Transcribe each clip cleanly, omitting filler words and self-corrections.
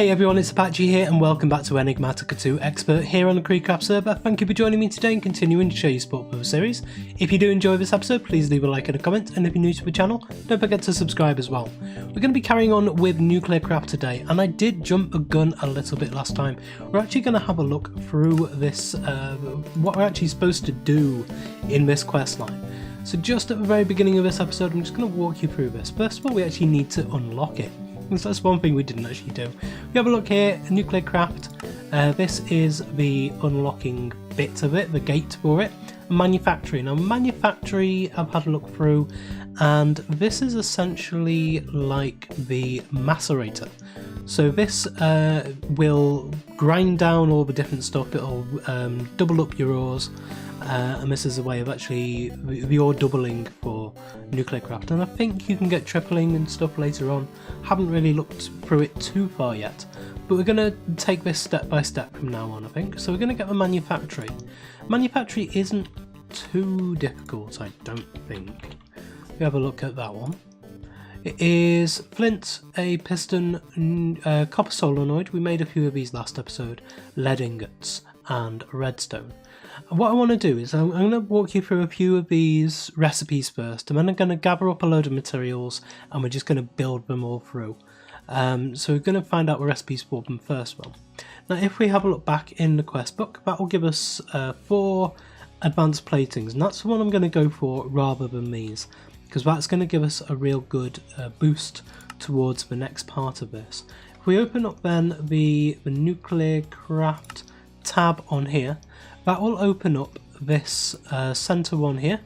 Hey everyone, it's Apache here and welcome back to Enigmatica 2 Expert here on the CreedCraft server. Thank you for joining me today and continuing to show you support for the series. If you do enjoy this episode, please leave a like and a comment, and if you're new to the channel, don't forget to subscribe as well. We're going to be carrying on with nuclear craft today, and I did jump the gun a little bit last time. We're actually going to have a look through this, what we're actually supposed to do in this quest line. So just at the very beginning of this episode, I'm just going to walk you through this. First of all, we actually need to unlock it. So that's one thing we didn't actually do. We have a look here, nuclear craft. This is the unlocking bit of it, the gate for it. Manufacturing. Now manufacturing, I've had a look through, and this is essentially like the macerator. So this will grind down all the different stuff. It'll double up your ores. And this is a way of actually the ore doubling for nuclear craft, and I think you can get tripling and stuff later on. Haven't really looked through it too far yet, but we're going to take this step by step from now on, I think. So we're going to get the manufacturing. Manufacturing isn't too difficult, I don't think. We have a look at that one. It is flint, a piston, copper solenoid. We made a few of these last episode. Lead ingots and redstone. What I want to do is I'm going to walk you through a few of these recipes first, and then I'm going to gather up a load of materials and we're just going to build them all through. So we're going to find out the recipes for them first one. Now if we have a look back in the quest book, that will give us 4 advanced platings, and that's the one I'm going to go for rather than these, because that's going to give us a real good boost towards the next part of this. If we open up then the nuclear craft tab on here, that will open up this center one here,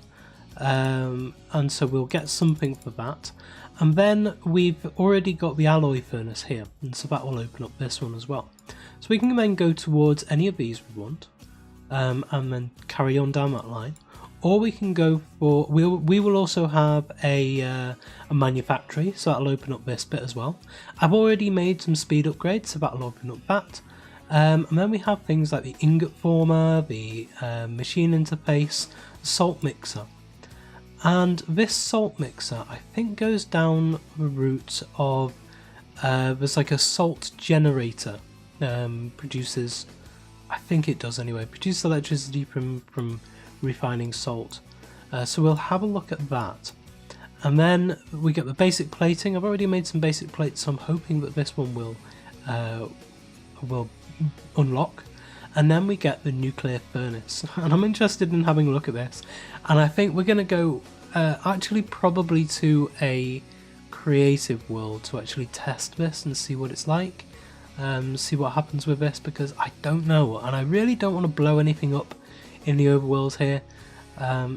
and so we'll get something for that. And then we've already got the alloy furnace here, and so that will open up this one as well. So we can then go towards any of these we want, and then carry on down that line. Or we can go for, we will also have a manufactory, so that'll open up this bit as well. I've already made some speed upgrades, so that'll open up that. And then we have things like the ingot former, the machine interface, salt mixer. And this salt mixer I think goes down the route of, there's like a salt generator, produces, I think it does anyway, produces electricity from refining salt. So we'll have a look at that. And then we get the basic plating. I've already made some basic plates, so I'm hoping that this one will unlock. And then we get the nuclear furnace, and I'm interested in having a look at this, and I think we're going to go actually probably to a creative world to actually test this and see what it's like, see what happens with this, because I don't know and I really don't want to blow anything up in the overworld here.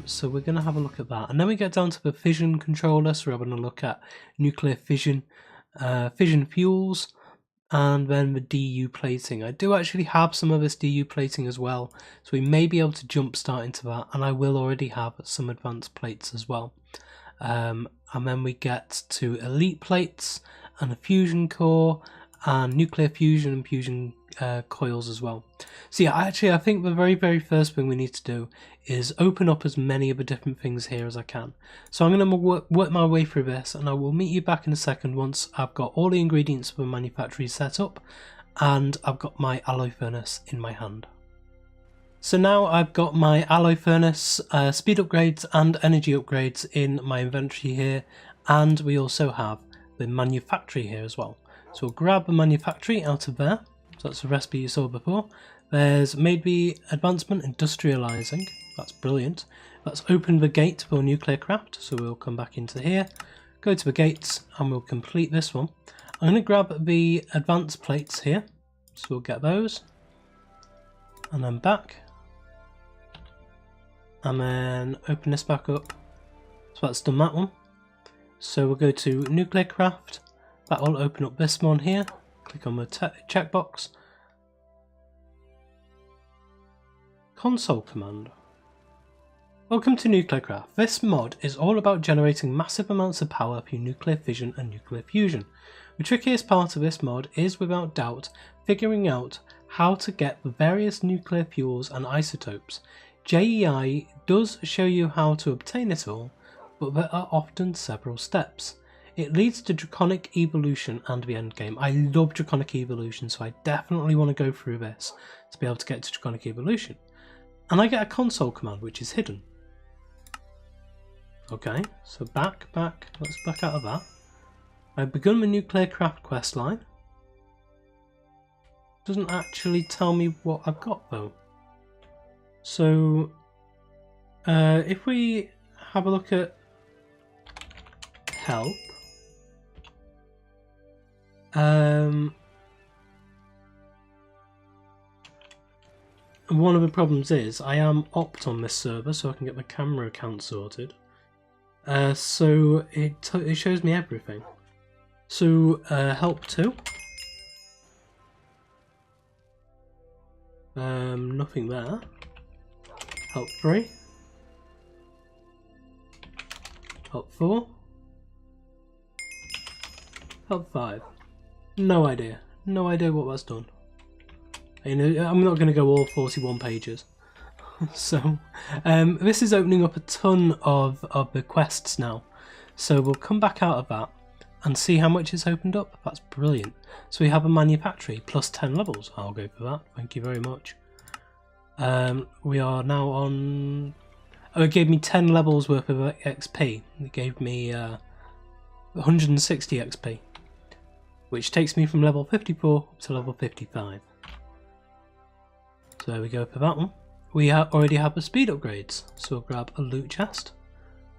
So we're going to have a look at that, and then we get down to the fission controller, so we're having a look at nuclear fission, fission fuels, and then the DU plating. I do actually have some of this DU plating as well, so we may be able to jump start into that, and I will already have some advanced plates as well. And then we get to elite plates and a fusion core and nuclear fusion and fusion coils as well. So yeah, actually I think the very first thing we need to do is open up as many of the different things here as I can. So I'm going to work my way through this, and I will meet you back in a second once I've got all the ingredients for manufacturing set up and I've got my alloy furnace in my hand. So now I've got my alloy furnace, speed upgrades and energy upgrades in my inventory here, and we also have the manufactory here as well. So we'll grab the manufactory out of there. So that's the recipe you saw before. There's made the advancement industrializing. That's brilliant. That's opened the gate for nuclear craft. So we'll come back into here, go to the gates, and we'll complete this one. I'm going to grab the advanced plates here. So we'll get those. And then back. And then open this back up. So that's done that one. So we'll go to nuclear craft. That will open up this one here. Click on the checkbox. Console command. Welcome to nuclear craft. This mod is all about generating massive amounts of power through nuclear fission and nuclear fusion. The trickiest part of this mod is without doubt figuring out how to get the various nuclear fuels and isotopes. JEI does show you how to obtain it all, but there are often several steps. It leads to Draconic Evolution and the end game. I love Draconic Evolution, so I definitely want to go through this to be able to get to Draconic Evolution. And I get a console command which is hidden. Okay, so back, let's back out of that. I've begun my nuclear craft quest line. Doesn't actually tell me what I've got though. So if we have a look at help, one of the problems is I am opt on this server, so I can get my camera account sorted. So it shows me everything. So help 2. Nothing there. Help 3. Help 4. Help 5. No idea. No idea what that's done. You know, I'm not going to go all 41 pages. So this is opening up a ton of the quests now. So we'll come back out of that and see how much it's opened up. That's brilliant. So we have a manufactory plus 10 levels. I'll go for that. Thank you very much. We are now on... Oh, it gave me 10 levels worth of XP. It gave me 160 XP, which takes me from level 54 up to level 55. So there we go for that one. We already have the speed upgrades, so we'll grab a loot chest.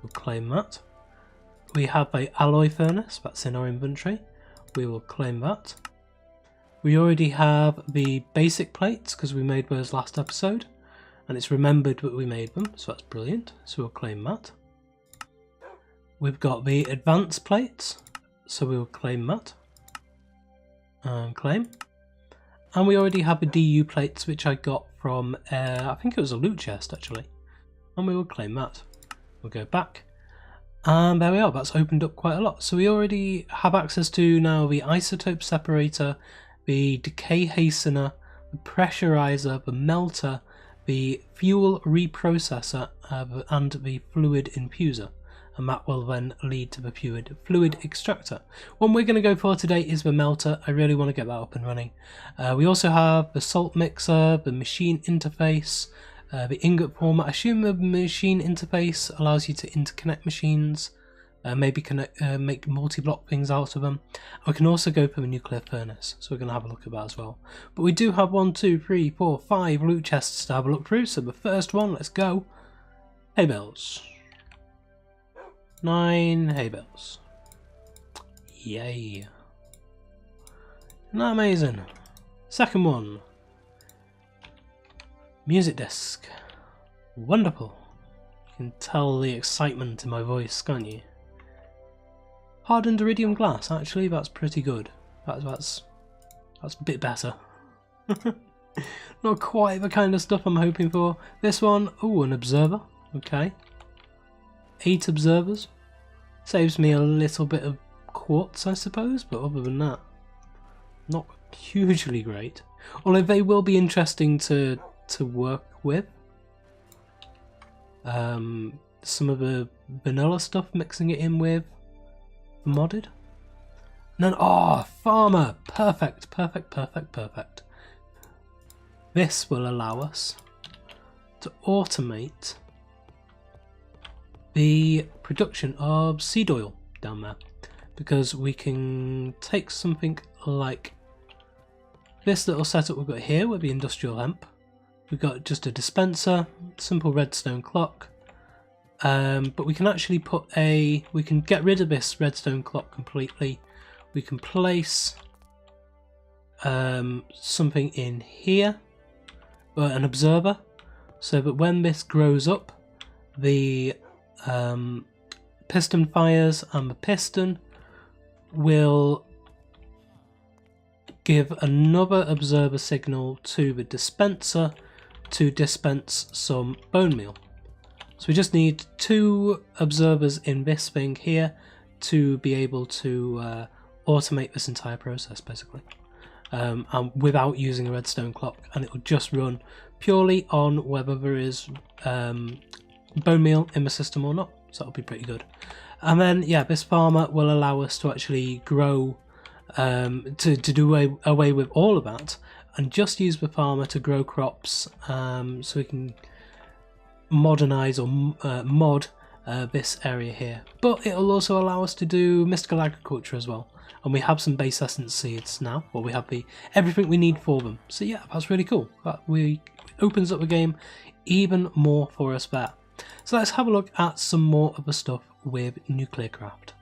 We'll claim that. We have a alloy furnace, that's in our inventory. We will claim that. We already have the basic plates because we made those last episode, and it's remembered that we made them, so that's brilliant. So we'll claim that. We've got the advanced plates, so we will claim that. And claim. And we already have the DU plates, which I got from, I think it was a loot chest actually. And we will claim that. We'll go back. And there we are, that's opened up quite a lot. So we already have access to now the isotope separator, the decay hastener, the pressurizer, the melter, the fuel reprocessor, and the fluid infuser. And that will then lead to the fluid extractor. One we're going to go for today is the melter. I really want to get that up and running. We also have the salt mixer, the machine interface, the ingot former. I assume the machine interface allows you to interconnect machines, maybe make multi-block things out of them. We can also go for the nuclear furnace, so we're going to have a look at that as well. But we do have 1, 2, 3, 4, 5 loot chests to have a look through. So the first one, let's go. Hay bales. 9 hay bales. Yay. Isn't that amazing? Second one. Music disc. Wonderful. You can tell the excitement in my voice, can't you? Hardened iridium glass. Actually, that's pretty good. That's a bit better. Not quite the kind of stuff I'm hoping for. This one, oh, an observer. Okay. 8 observers. Saves me a little bit of quartz, I suppose, but other than that, not hugely great. Although they will be interesting to work with. Some of the vanilla stuff, mixing it in with modded. No, oh, farmer! Perfect, perfect, perfect, perfect. This will allow us to automate the production of seed oil down there, because we can take something like this little setup we've got here with the industrial hemp. We've got just a dispenser, simple redstone clock, but we can actually we can get rid of this redstone clock completely. We can place something in here, an observer, so that when this grows up, the piston fires and the piston will give another observer signal to the dispenser to dispense some bone meal. So we just need 2 observers in this thing here to be able to automate this entire process, basically, and without using a redstone clock, and it will just run purely on whether there is bone meal in the system or not. So that'll be pretty good. And then yeah, this farmer will allow us to actually grow, to do away with all of that and just use the farmer to grow crops, so we can modernize or mod this area here. But it'll also allow us to do mystical agriculture as well, and we have some base essence seeds now, or we have everything we need for them. So yeah, that's really cool. That opens up the game even more for us there. So let's have a look at some more of the stuff with NuclearCraft.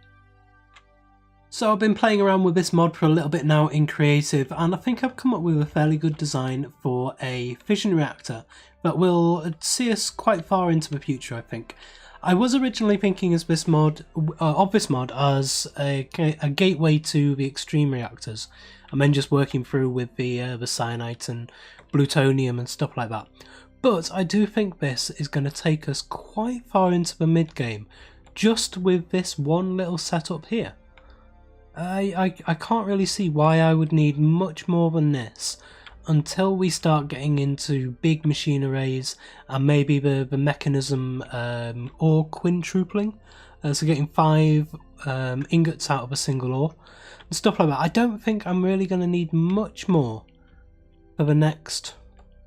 So I've been playing around with this mod for a little bit now in creative, and I think I've come up with a fairly good design for a fission reactor that will see us quite far into the future, I think. I was originally thinking of this mod as a gateway to the extreme reactors, and then just working through with the cyanite and plutonium and stuff like that. But I do think this is going to take us quite far into the mid game, just with this one little setup here. I can't really see why I would need much more than this until we start getting into big machine arrays and maybe the mechanism ore quintupling, so getting 5 ingots out of a single ore and stuff like that. I don't think I'm really going to need much more for the next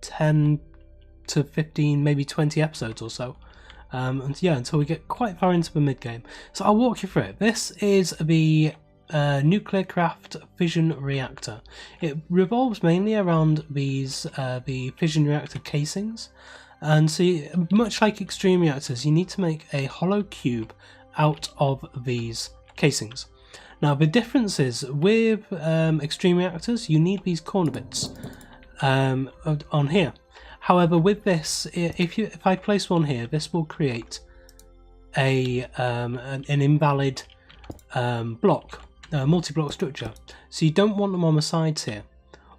10 to 15, maybe 20 episodes or so. And yeah, until we get quite far into the mid game. So I'll walk you through it. This is the NuclearCraft fission reactor. It revolves mainly around these the fission reactor casings, and so much like extreme reactors, you need to make a hollow cube out of these casings. Now the difference is with extreme reactors, you need these corner bits on here. However, with this, if I place one here, this will create an invalid block. Multi-block structure, so you don't want them on the sides here.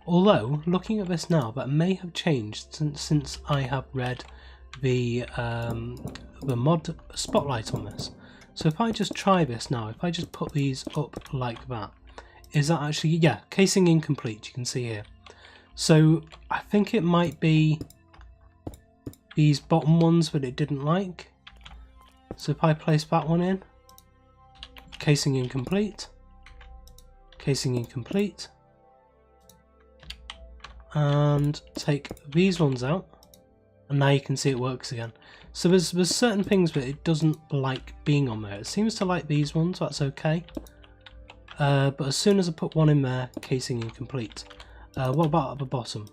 Although, looking at this now, that may have changed since I have read the mod spotlight on this. So if I just try this now, if I just put these up like that, is that actually, yeah, casing incomplete, you can see here. So I think it might be these bottom ones that it didn't like. So if I place that one in, casing incomplete, casing incomplete, and take these ones out, and now you can see it works again. So there's certain things that it doesn't like being on there. It seems to like these ones, that's okay, but as soon as I put one in there, casing incomplete. What about at the bottom?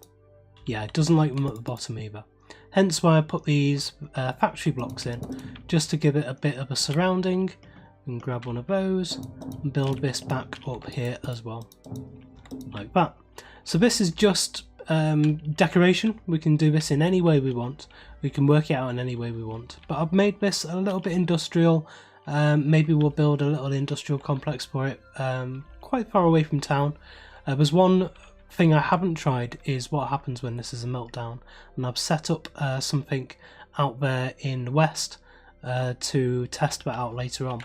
Yeah, it doesn't like them at the bottom either. Hence why I put these factory blocks in, just to give it a bit of a surrounding. And grab one of those and build this back up here as well, like that. So this is just decoration. We can do this in any way we want. We can work it out in any way we want. But I've made this a little bit industrial. Maybe we'll build a little industrial complex for it, quite far away from town. There's one thing I haven't tried is what happens when this is a meltdown, and I've set up something out there in the west to test that out later on.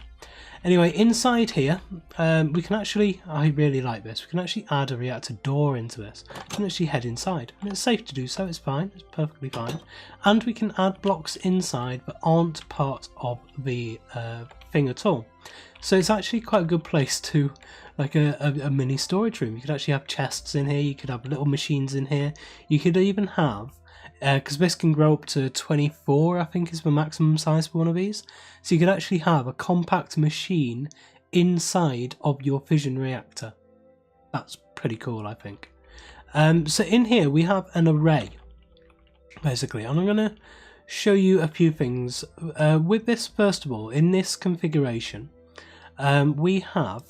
Anyway, inside here, we can actually, I really like this, we can actually add a reactor door into this. We can actually head inside, and it's safe to do so, it's fine, it's perfectly fine. And we can add blocks inside that aren't part of the thing at all. So it's actually quite a good place to, like a mini storage room. You could actually have chests in here, you could have little machines in here, you could even have, because this can grow up to 24, I think is the maximum size for one of these. So you could actually have a compact machine inside of your fission reactor. That's pretty cool, I think. So in here we have an array, basically, and I'm going to show you a few things. With this, first of all, in this configuration, we have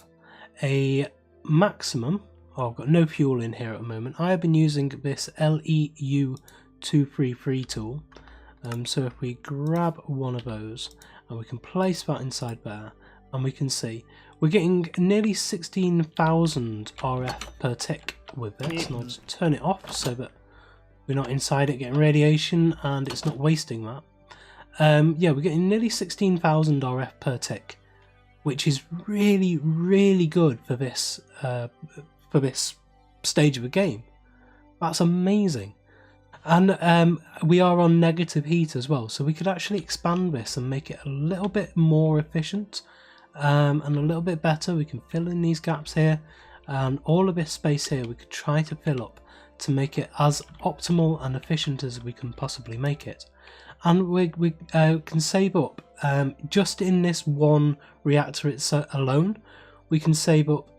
a maximum, oh, I've got no fuel in here at the moment. I have been using this LEU 233 tool, so if we grab one of those and we can place that inside there, and we can see we're getting nearly 16,000 RF per tick with this, and I'll just turn it off so that we're not inside it getting radiation and it's not wasting that. Yeah, we're getting nearly 16,000 RF per tick, which is really good for this stage of a game. That's amazing. And we are on negative heat as well, so we could actually expand this and make it a little bit more efficient. and a little bit better. We can fill in these gaps here, and all of this space here we could try to fill up to make it as optimal and efficient as we can possibly make it. And we can save up, just in this one reactor alone, we can save up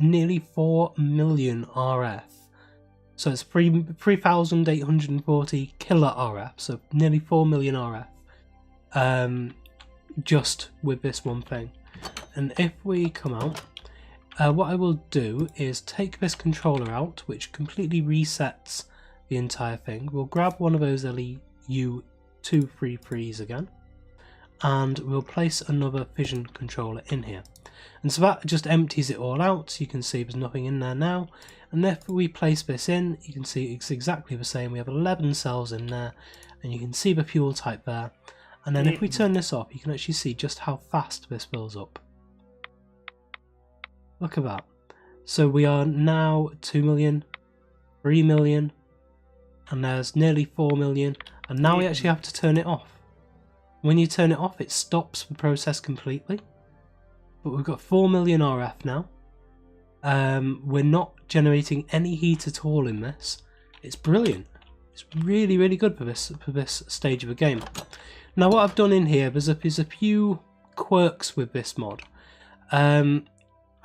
nearly 4 million RF. So it's 3,840 killer RF, so nearly 4 million RF, just with this one thing. And if we come out, what I will do is take this controller out, which completely resets the entire thing. We'll grab one of those LEU233s again, and we'll place another fission controller in here. And so that just empties it all out, so you can see there's nothing in there now. And if we place this in, you can see it's exactly the same. We have 11 cells in there, and you can see the fuel type there. And then if we turn this off, you can actually see just how fast this fills up. Look at that. So we are now 2 million, 3 million, and there's nearly 4 million. And now we actually have to turn it off. When you turn it off, it stops the process completely. But we've got 4 million RF now. We're not generating any heat at all in this. It's brilliant. It's really, really good for this stage of the game. Now what I've done in here, there's a few quirks with this mod. And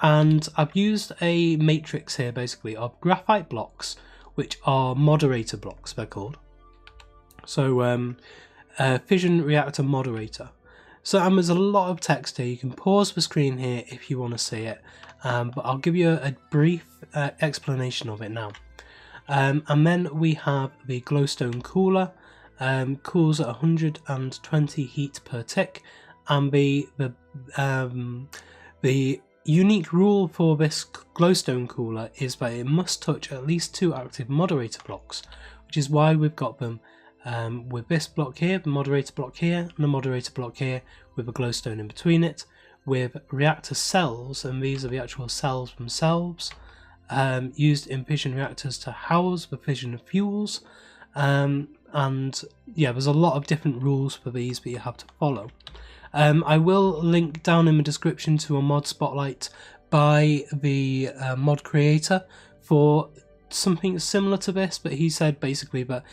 I've used a matrix here basically of graphite blocks, which are moderator blocks they're called. So fission reactor moderator. So there's a lot of text here. You can pause the screen here if you want to see it, but I'll give you a brief explanation of it now. And then we have the glowstone cooler, cools at 120 heat per tick, and the unique rule for this glowstone cooler is that it must touch at least 2 active moderator blocks, which is why we've got them with this block here, the moderator block here, and the moderator block here with a glowstone in between it, with reactor cells, and these are the actual cells themselves, used in fission reactors to house the fission of fuels. And yeah, there's a lot of different rules for these that you have to follow. I will link down in the description to a mod spotlight by the mod creator for something similar to this, but he said basically that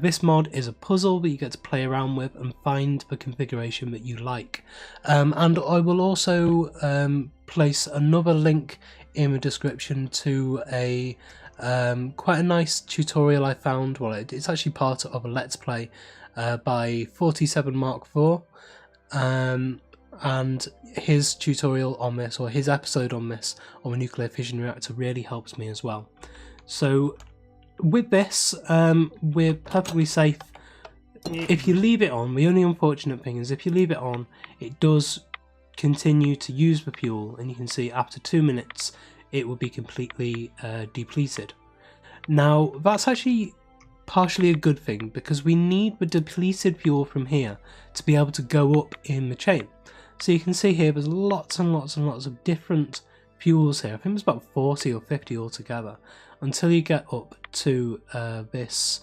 this mod is a puzzle that you get to play around with and find the configuration that you like. And I will also place another link in the description to a quite a nice tutorial I found. Well, it's actually part of a let's play by 47 Mark IV, and his tutorial on this, or his episode on this, on a nuclear fission reactor, really helps me as well. So with this, we're perfectly safe. If you leave it on, the only unfortunate thing is if you leave it on, it does continue to use the fuel, and you can see after 2 minutes it will be completely depleted. Now that's actually partially a good thing, because we need the depleted fuel from here to be able to go up in the chain. So you can see here there's lots and lots and lots of different fuels here. I think there's about 40 or 50 altogether, until you get up to this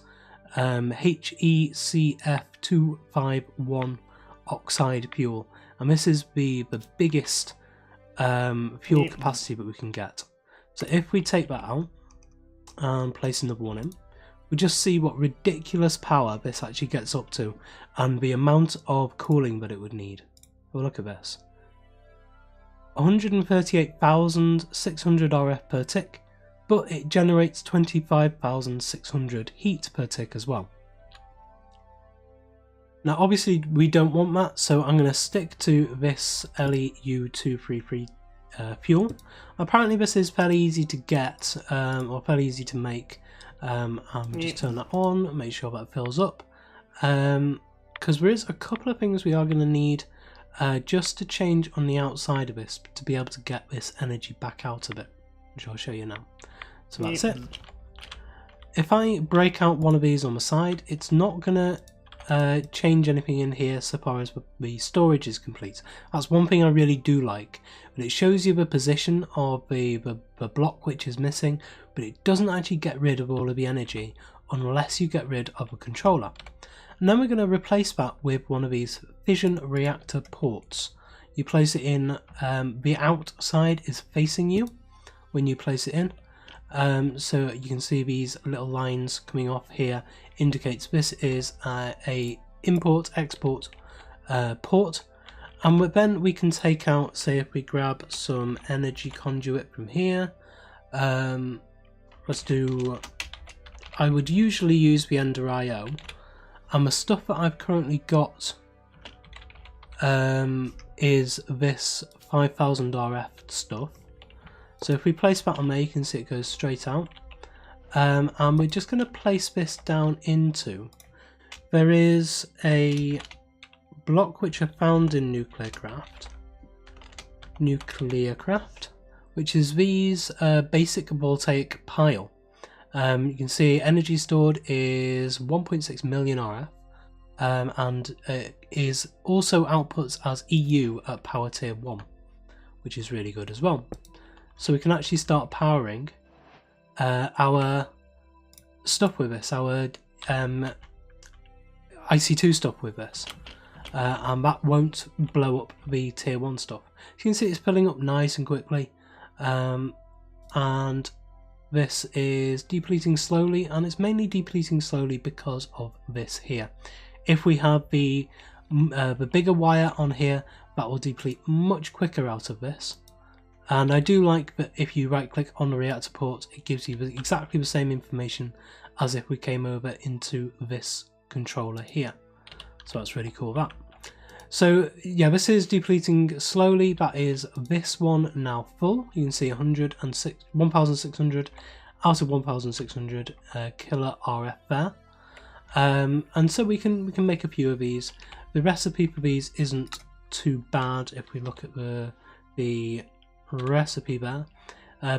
HECF251 oxide fuel, and this is the biggest fuel capacity that we can get. So if we take that out and place another one in, we just see what ridiculous power this actually gets up to, and the amount of cooling that it would need. Well, look at this. 138,600 RF per tick, but it generates 25,600 heat per tick as well. Now obviously we don't want that, so I'm going to stick to this LEU233 fuel. Apparently this is fairly easy to get, or fairly easy to make. Just turn that on, make sure that fills up, because there is a couple of things we are going to need just to change on the outside of this to be able to get this energy back out of it, which I'll show you now. So that's it. If I break out one of these on the side, it's not going to change anything in here so far as the storage is complete. That's one thing I really do like, but it shows you the position of the block which is missing, but it doesn't actually get rid of all of the energy unless you get rid of a controller. And then we're going to replace that with one of these fission reactor ports. You place it in, the outside is facing you when you place it in. So you can see these little lines coming off here indicates this is a import-export port. And then we can take out, say if we grab some energy conduit from here, let's do, I would usually use the Ender IO, and the stuff that I've currently got is this 5000 RF stuff. So if we place that on there, you can see it goes straight out. And we're just going to place this down into, there is a block which I found in NuclearCraft, which is these basic voltaic pile. You can see energy stored is 1.6 million RF, and is also outputs as EU at power tier 1, which is really good as well. So we can actually start powering our stuff with this, our IC2 stuff with this. And that won't blow up the tier 1 stuff. You can see it's filling up nice and quickly, and this is depleting slowly, and it's mainly depleting slowly because of this here. If we have the bigger wire on here, that will deplete much quicker out of this. And I do like that if you right click on the reactor port, it gives you exactly the same information as if we came over into this controller here. So that's really cool, that. So yeah, this is depleting slowly. That is this one now full. You can see 1,600 out of 1,600 killer RF there. And so we can make a few of these. The recipe for these isn't too bad if we look at the recipe there.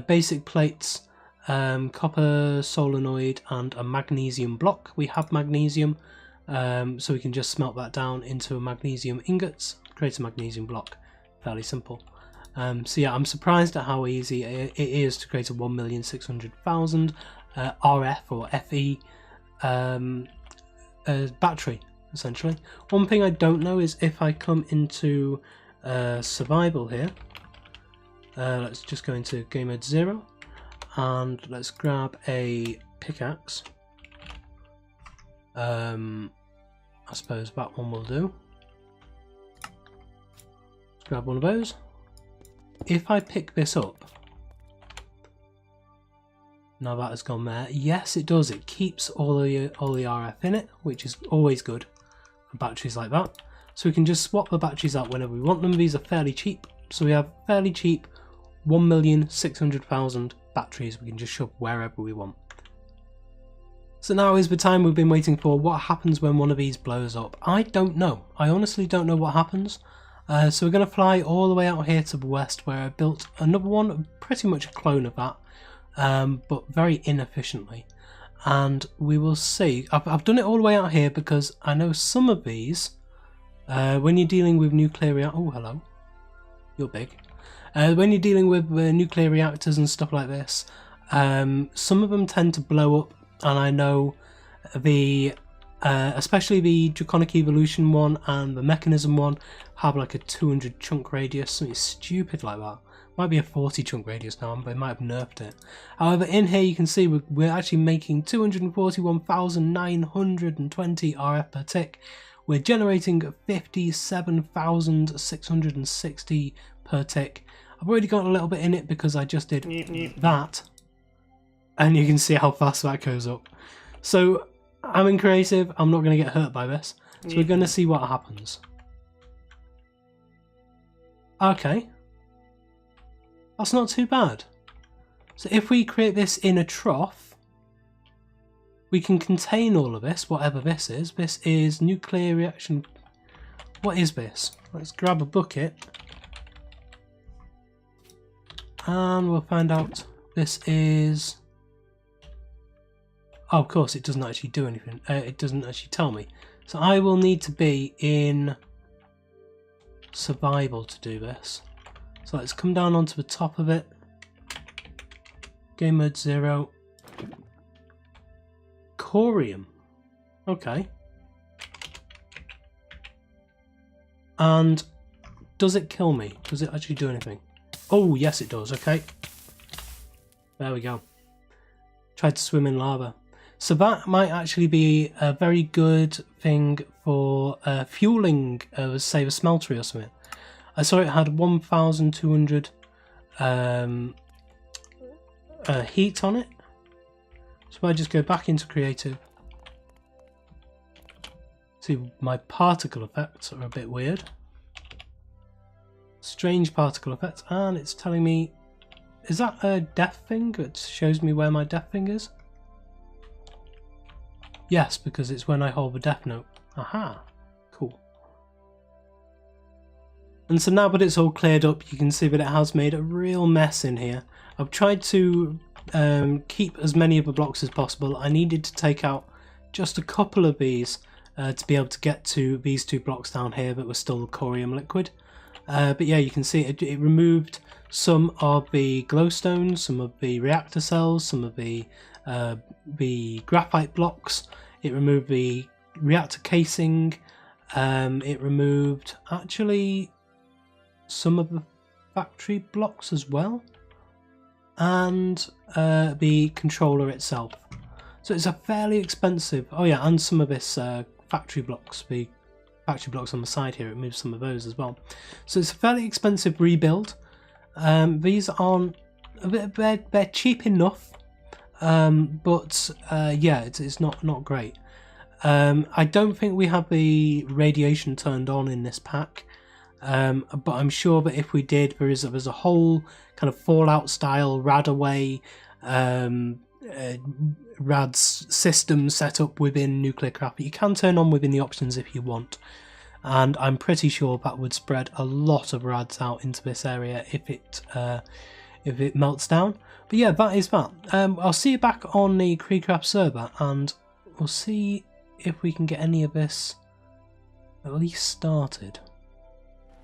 Basic plates, copper solenoid and a magnesium block. We have magnesium. So we can just smelt that down into a magnesium ingots, create a magnesium block. Fairly simple. So yeah, I'm surprised at how easy it is to create a 1,600,000 RF or FE battery, essentially. One thing I don't know is if I come into survival here, let's just go into game mode 0 and let's grab a pickaxe. I suppose that one will do. Let's grab one of those. If I pick this up, now that has gone there. Yes, it does. It keeps all the RF in it, which is always good for batteries like that. So we can just swap the batteries out whenever we want them. These are fairly cheap. So we have fairly cheap 1,600,000 batteries we can just shove wherever we want. So now is the time we've been waiting for. What happens when one of these blows up? I don't know. I honestly don't know what happens. So we're going to fly all the way out here to the west where I built another one, pretty much a clone of that, but very inefficiently. And we will see. I've done it all the way out here because I know some of these, when you're dealing with nuclear reactors... Oh, hello. You're big. When you're dealing with nuclear reactors and stuff like this, some of them tend to blow up. And I know the, especially the Draconic Evolution one and the Mechanism one have like a 200 chunk radius, something stupid like that. Might be a 40 chunk radius now, but they might have nerfed it. However, in here you can see we're actually making 241,920 RF per tick. We're generating 57,660 per tick. I've already got a little bit in it because I just did that. And you can see how fast that goes up. So I'm in creative, I'm not going to get hurt by this. So we're going to see what happens. Okay. That's not too bad. So if we create this in a trough, we can contain all of this, whatever this is. This is nuclear reaction. What is this? Let's grab a bucket. And we'll find out. This is... Oh, of course, it doesn't actually do anything. It doesn't actually tell me. So I will need to be in survival to do this. So let's come down onto the top of it. Game mode 0. Corium. Okay. And does it kill me? Does it actually do anything? Oh, yes it does, okay. There we go. Tried to swim in lava. So that might actually be a very good thing for fueling, say, a smeltery or something. I saw it had 1,200 heat on it. So if I just go back into creative, see, my particle effects are a bit weird. Strange particle effects, and it's telling me, is that a death thing? It shows me where my death thing is. Yes, because it's when I hold the death note. Aha, cool. And so now that it's all cleared up, you can see that it has made a real mess in here. I've tried to keep as many of the blocks as possible. I needed to take out just a couple of these to be able to get to these 2 blocks down here that were still corium liquid. But yeah, you can see it removed some of the glowstones, some of the reactor cells, some of the graphite blocks. It removed the reactor casing. It removed actually some of the factory blocks as well, and the controller itself. So it's a fairly expensive. Oh yeah, and some of this factory blocks. The factory blocks on the side here, it moves some of those as well. So it's a fairly expensive rebuild. These aren't, they're cheap enough, but yeah, it's not great. I don't think we have the radiation turned on in this pack, but I'm sure that if we did, there's a whole kind of Fallout style RAD-away RAD system set up within CreedCraft that you can turn on within the options if you want, and I'm pretty sure that would spread a lot of RADs out into this area if it melts down. But yeah, that is that. I'll see you back on the CreedCraft server, and we'll see if we can get any of this at least started.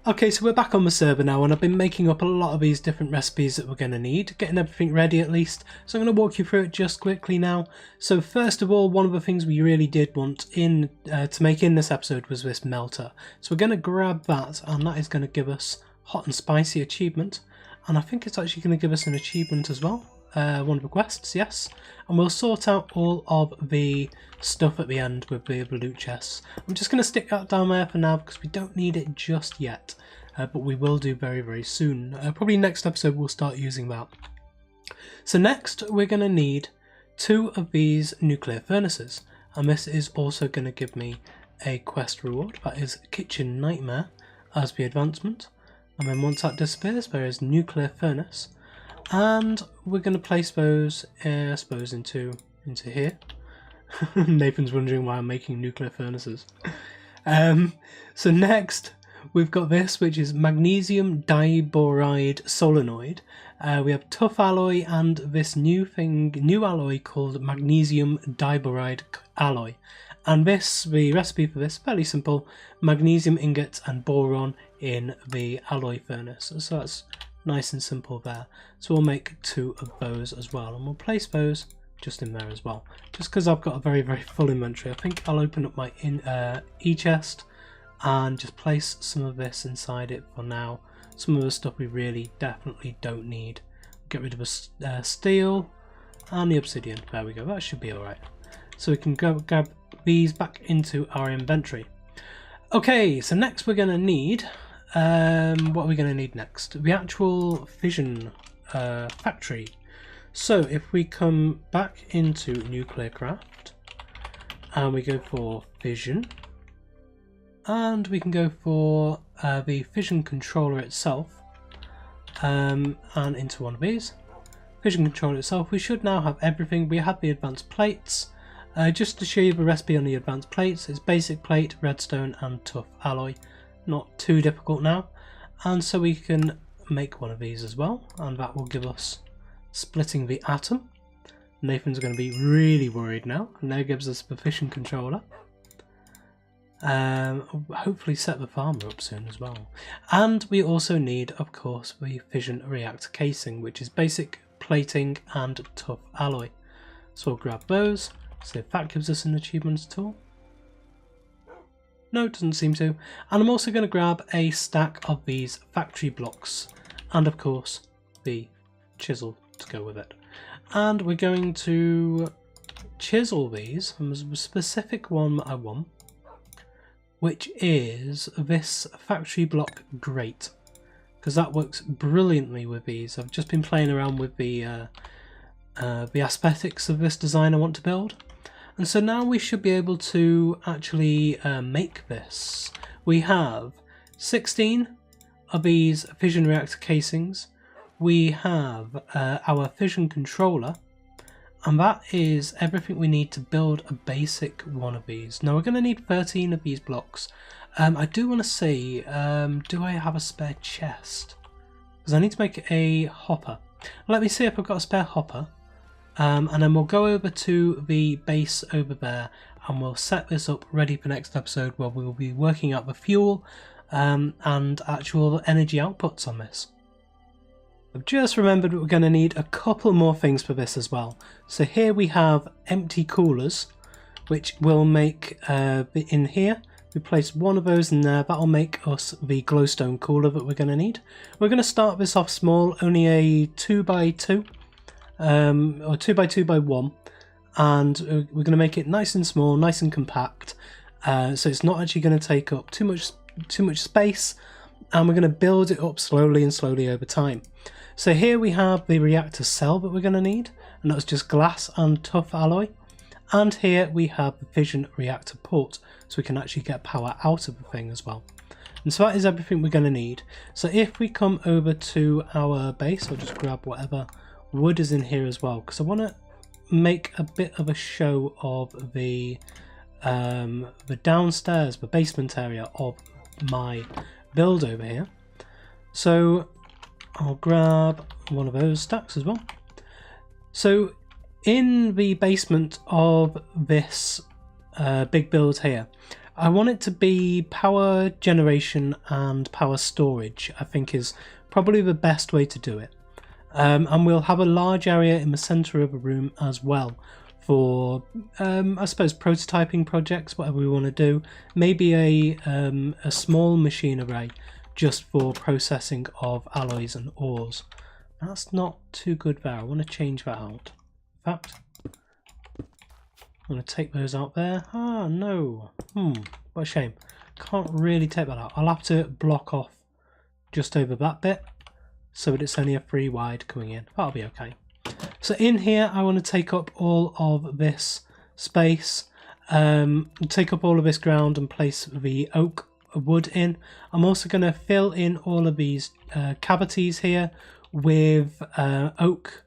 Okay, so we're back on the server now, and I've been making up a lot of these different recipes that we're going to need, getting everything ready at least. So I'm going to walk you through it just quickly now. So first of all, one of the things we really did want in to make in this episode was this melter. So we're going to grab that, and that is going to give us hot and spicy achievement, and I think it's actually going to give us an achievement as well. One of the quests, yes, and we'll sort out all of the stuff at the end with the loot chests. I'm just going to stick that down there for now because we don't need it just yet, but we will do very soon. Probably next episode we'll start using that. So next we're going to need 2 of these nuclear furnaces, and this is also going to give me a quest reward, that is Kitchen Nightmare as the advancement, and then once that disappears there is Nuclear Furnace. And we're going to place those, I suppose, into here. Nathan's wondering why I'm making nuclear furnaces. So next, we've got this, which is magnesium diboride solenoid. We have tough alloy and this new alloy called magnesium diboride alloy. And the recipe for this, fairly simple: magnesium ingots and boron in the alloy furnace. So that's nice and simple there. So we'll make 2 of those as well, and we'll place those just in there as well, just because I've got a very full inventory. I think I'll open up my e-chest and just place some of this inside it for now. Some of the stuff we really definitely don't need. Get rid of the steel and the obsidian. There we go, that should be alright. So we can grab these back into our inventory. Okay, so next we're going to need what are we going to need next? The actual fission factory. So if we come back into CreedCraft and we go for fission, and we can go for the fission controller itself, and into one of these. Fission controller itself, we should now have everything. We have the advanced plates. Just to show you the recipe on the advanced plates, it's basic plate, redstone and tough alloy. Not too difficult now, and so we can make one of these as well, and that will give us splitting the atom. Nathan's going to be really worried now, and that gives us the fission controller. Hopefully set the farmer up soon as well. And we also need, of course, the fission reactor casing, which is basic plating and tough alloy. So we'll grab those, see if that gives us an achievements tool. No, it doesn't seem to. And I'm also going to grab a stack of these factory blocks and of course the chisel to go with it. And we're going to chisel these from a specific one that I want, which is this factory block grate, because that works brilliantly with these. I've just been playing around with the aesthetics of this design I want to build. And so now we should be able to actually make this. We have 16 of these fission reactor casings. We have our fission controller, and that is everything we need to build a basic one of these. Now we're going to need 13 of these blocks. I do want to see, do I have a spare chest? Because I need to make a hopper. Let me see if I've got a spare hopper. And then we'll go over to the base over there and we'll set this up ready for next episode, where we will be working out the fuel and actual energy outputs on this. I've just remembered that we're going to need a couple more things for this as well. So here we have empty coolers, which will make in here. We place one of those in there. That'll make us the glowstone cooler that we're going to need. We're going to start this off small, only a 2x2. Or 2x2x1, and we're going to make it nice and small, nice and compact, so it's not actually going to take up too much space, and we're going to build it up slowly and slowly over time. So here we have the reactor cell that we're going to need, and that's just glass and tough alloy, and here we have the fission reactor port, so we can actually get power out of the thing as well. And so that is everything we're going to need. So if we come over to our base, I'll just grab whatever wood is in here as well, because I want to make a bit of a show of the downstairs, the basement area of my build over here. So I'll grab one of those stacks as well. So in the basement of this big build here, I want it to be power generation and power storage. I think is probably the best way to do it. And we'll have a large area in the centre of a room as well for, I suppose, prototyping projects, whatever we want to do. Maybe a small machine array just for processing of alloys and ores. That's not too good there. I want to change that out. In fact, I'm going to take those out there. Ah, no. What a shame. Can't really take that out. I'll have to block off just over that bit, so that it's only a 3 wide coming in. That'll be okay. So in here I want to take up all of this space, take up all of this ground and place the oak wood in. I'm also going to fill in all of these cavities here with oak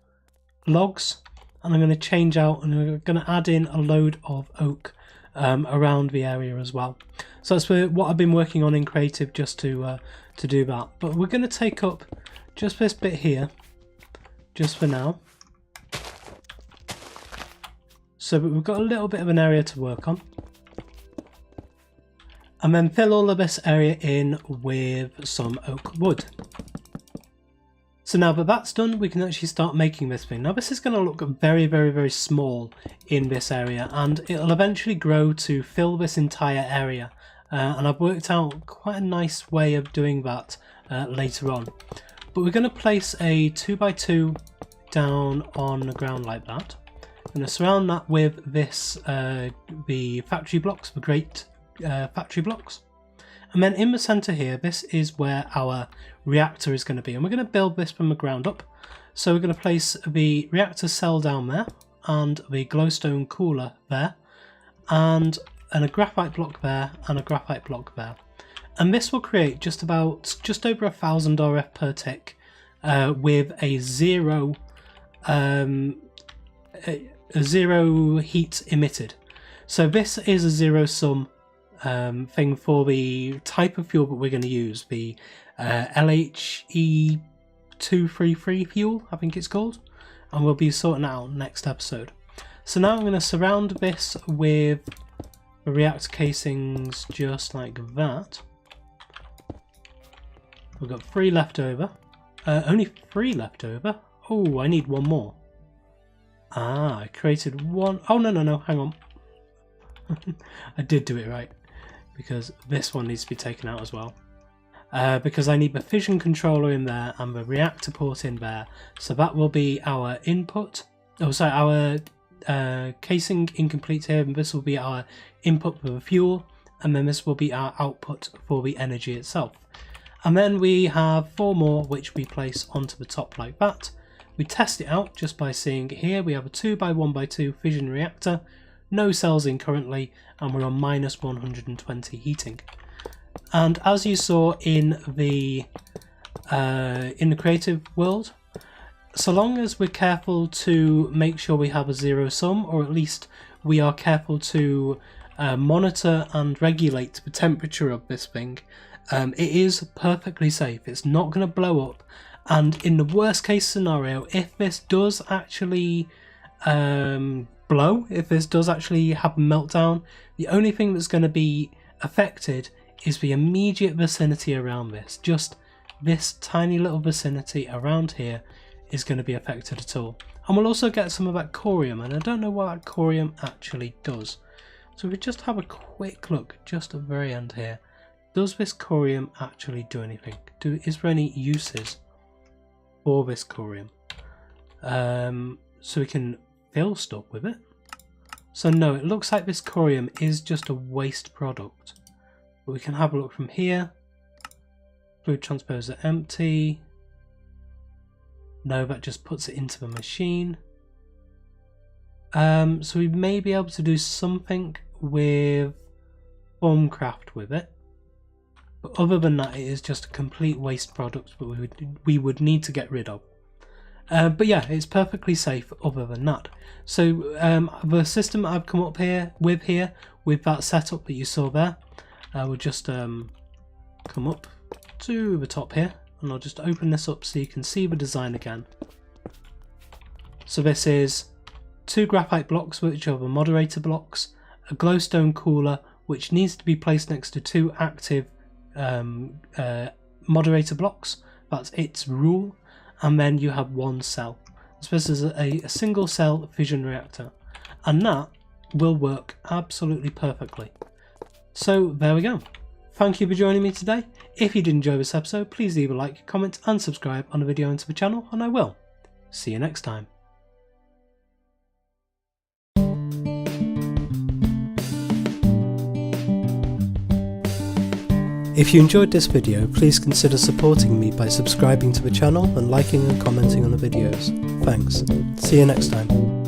logs, and I'm going to change out and I'm going to add in a load of oak around the area as well. So that's what I've been working on in creative, just to do that. But we're going to take up just this bit here, just for now, so that we've got a little bit of an area to work on, and then fill all of this area in with some oak wood. So now that that's done, we can actually start making this thing. Now this is going to look very, very, very small in this area, and it'll eventually grow to fill this entire area, and I've worked out quite a nice way of doing that later on. But we're going to place a 2x2 down on the ground like that. I'm going to surround that with this, the factory blocks, the great factory blocks. And then in the centre here, this is where our reactor is going to be. And we're going to build this from the ground up. So we're going to place the reactor cell down there, and the glowstone cooler there, and a graphite block there, and a graphite block there. And this will create just over 1,000 RF per tick, with a zero heat emitted. So this is a zero sum thing for the type of fuel that we're going to use, the LHE233 fuel, I think it's called, and we'll be sorting that out next episode. So now I'm going to surround this with the reactor casings just like that. We've got 3 left over. Only 3 left over. Oh, I need one more. Ah, I created one. Oh, no, hang on. I did do it right. because this one needs to be taken out as well. Because I need the fission controller in there and the reactor port in there. So that will be our input. Oh, sorry, our casing incomplete here, and this will be our input for the fuel, and then this will be our output for the energy itself. And then we have 4 more which we place onto the top like that. We test it out just by seeing here we have a 2x1x2 fission reactor, no cells in currently, and we're on minus 120 heating. And as you saw in the creative world, so long as we're careful to make sure we have a zero sum, or at least we are careful to monitor and regulate the temperature of this thing, it is perfectly safe. It's not going to blow up, and in the worst case scenario, if this does actually blow, if this does actually have a meltdown, the only thing that's going to be affected is the immediate vicinity around this. Just this tiny little vicinity around here is going to be affected at all. And we'll also get some of that corium, and I don't know what that corium actually does. So we just have a quick look just at the very end here. Does this corium actually do anything? Is there any uses for this corium? So we can fill stuff with it. So no, it looks like this corium is just a waste product. But we can have a look from here. Fluid transposer empty. No, that just puts it into the machine. So we may be able to do something with Formcraft with it. But other than that, it is just a complete waste product that we would need to get rid of. But yeah, it's perfectly safe other than that. So the system I've come up with that setup that you saw there, we'll just come up to the top here, and I'll just open this up so you can see the design again. So this is 2 graphite blocks, which are the moderator blocks, a glowstone cooler which needs to be placed next to 2 active moderator blocks. That's its rule. And then you have 1 cell. So this is a single cell fission reactor, and that will work absolutely perfectly. So there we go. Thank you for joining me today. If you did enjoy this episode, please leave a like, comment and subscribe on the video and to the channel, and I will see you next time. If you enjoyed this video, please consider supporting me by subscribing to the channel and liking and commenting on the videos. Thanks. See you next time.